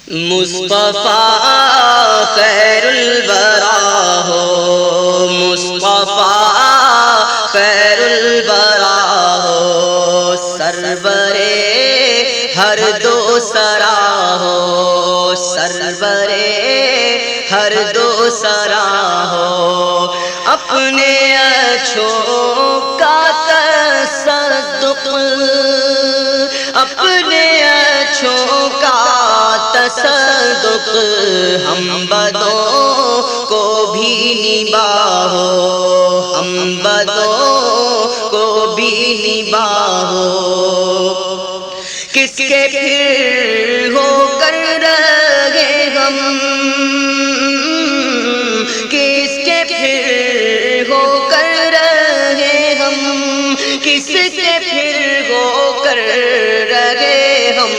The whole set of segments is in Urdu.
مصطفیٰ خیر الورا ہو، مصطفیٰ خیر الورا ہو، سرورے ہر دو سرا ہو، سرورے ہر دو سرا ہو، اپنے اچھوں کا تصدق، اپنے اچھوں کا تصدق، ہم بدوں کو بھی نباہو، ہم بدوں کو بھی نباہو، کس کے پھر ہو کر رہے ہم، کس کے پھر ہو کر رہے ہم، کس کے پھر ہو کر رہے ہم،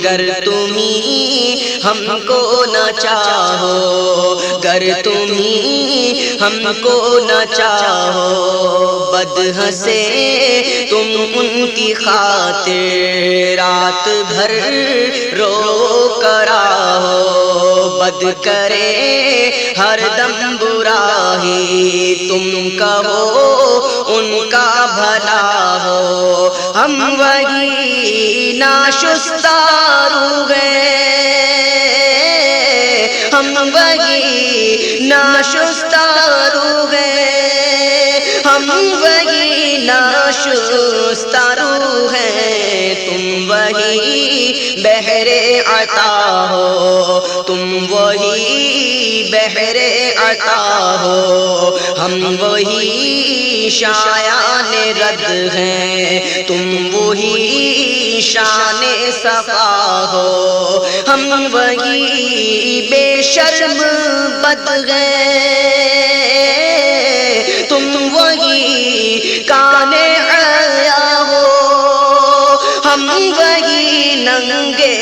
گر تمہیں ہم کو نہ چاہو، گر تمہیں ہم کو نہ چاہو، بد ہنسے تم ان کی خاطر رات بھر رو کرا ہو، بد کرے ہر دم برائی تم کہو ان کا بھلا ہو، ہم وہی ناشستہ روح ہیں، ہم وہی ناشستہ روح ہیں، ہم وہی ناشستہ روح ہیں، تم وہی بحر عطا ہو، تم وہی بحر عطا ہو، ہم وہی شایان رد ہیں، تم وہی شان صفا ہو، ہم وہی بے شرم بد ہیں، تم وہی کان عیا ہو، ہم وہی ننگے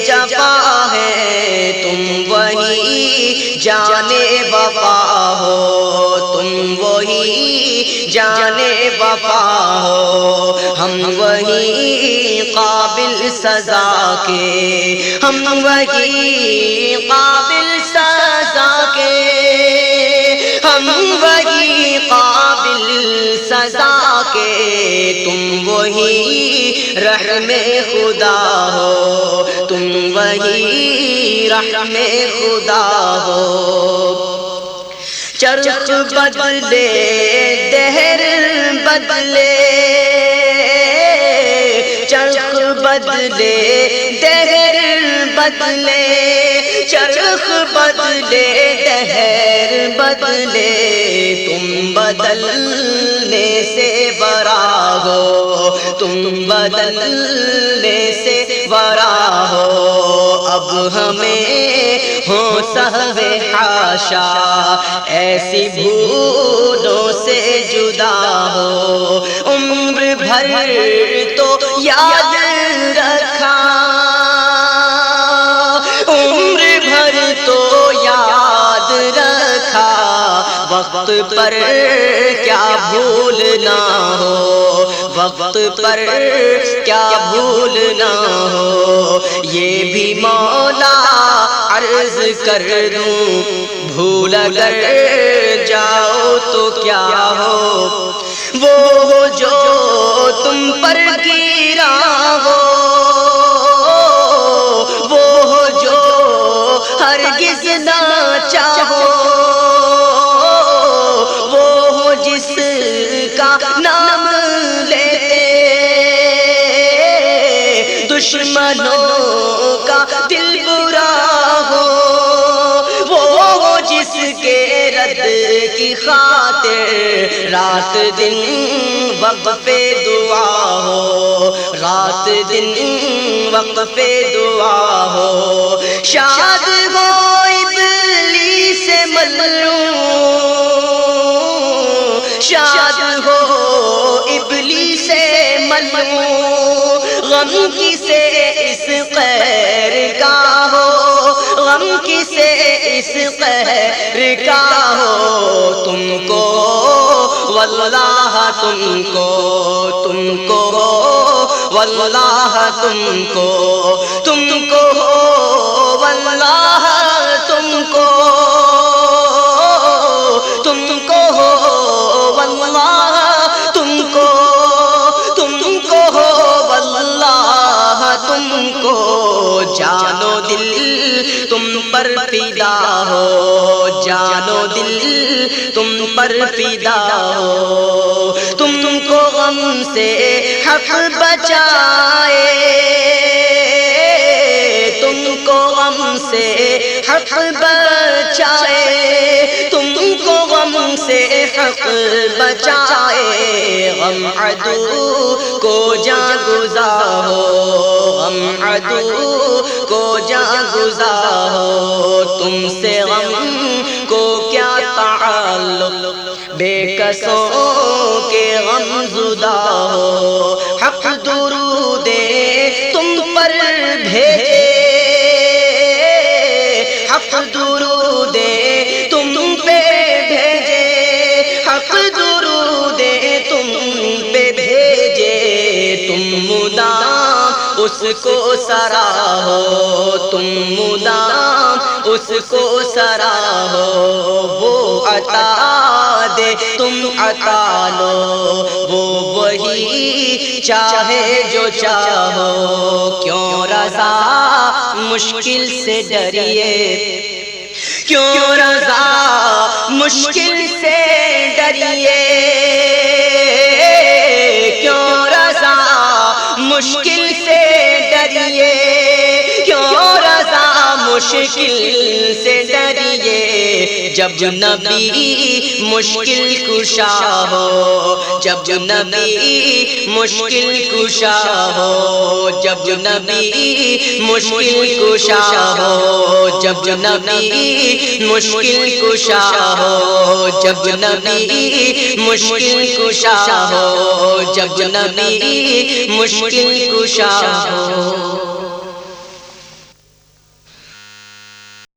جفا ہیں، تم وہی جان وفا ہو، تم وہی جان وفا ہو، ہم وہی قابل سزا کے، ہم وہی قابل سزا کے، ہم وہی قابل سزا کے، تم وہی رحم خدا ہو، تم وہی رحم خدا ہو، چرخ بدلے دہر بدلے، چرخ بدلے دہر بدلے، چرخ بدلے دہر بدلے، تم بدلنے سے ورا ہو، تم بدلنے سے ورا ہو، اب ہمیں ہو سہو حاشا ایسی بھولوں سے جدا ہو، عمر بھر تو یاد رکھا، عمر بھر تو یاد رکھا، وقت پر کیا بھولنا ہو، وقت پر کیا بھولنا ہو، یہ بھی مولا عرض کر دوں، بھول اگر جاؤ تو کیا ہو، وہ ہو جو تم پر گرا ہو، وہ ہو جو ہرگز نہ چاہو، وہ ہو جس کا نام لیتے دشمنوں کا دل برا ہو، وہ ہو جس کے رد کی خاطر رات دن وقف دعا ہو، رات دن وقف دعا ہو، شاد ہو ابلیس ملعون، شاد ہو ابلیس ملعون، غم کسے اس قہر کا ہو، غم کسے اس قہر کا ہو، تم کو واللہ تم کو واللہ تم کو جان و دل تم پر فدا ہو، جان و دل تم پر فدا ہو، تم کو غم سے حق بچائے، تم کو غم سے حق بچائے، تم کو غم سے حق بچائے، غم عدو کو جاں گزار ہو، غم عدو کو جاں گزار ہو، تم سے غم کو کیا تعلق، بے کسوں کے غم زدہ ہو، حق درود تم پر بھیجے، حق درود تم پہ بھیجے، حق درود تم پہ بھیجے، تم مدام اس کو سراہو، تم مدام اس کو سراہو، وہ عطا دے تم عطا لو، وہ وہی چاہے جو چاہو، کیوں رضا مشکل سے ڈریے، کیوں رضا مشکل سے ڈریے، کیوں رضا مشکل سے ڈریے، کیوں رضا مشکل سے ڈریے، جب نبی مشکل کشا ہو، جب نبی مشکل کشا ہو، جب نبی مشکل کشا ہو، جب نبی مشکل کشا ہو، جب نبی مشکل کشا ہو، جب نبی مشکل کشا ہو۔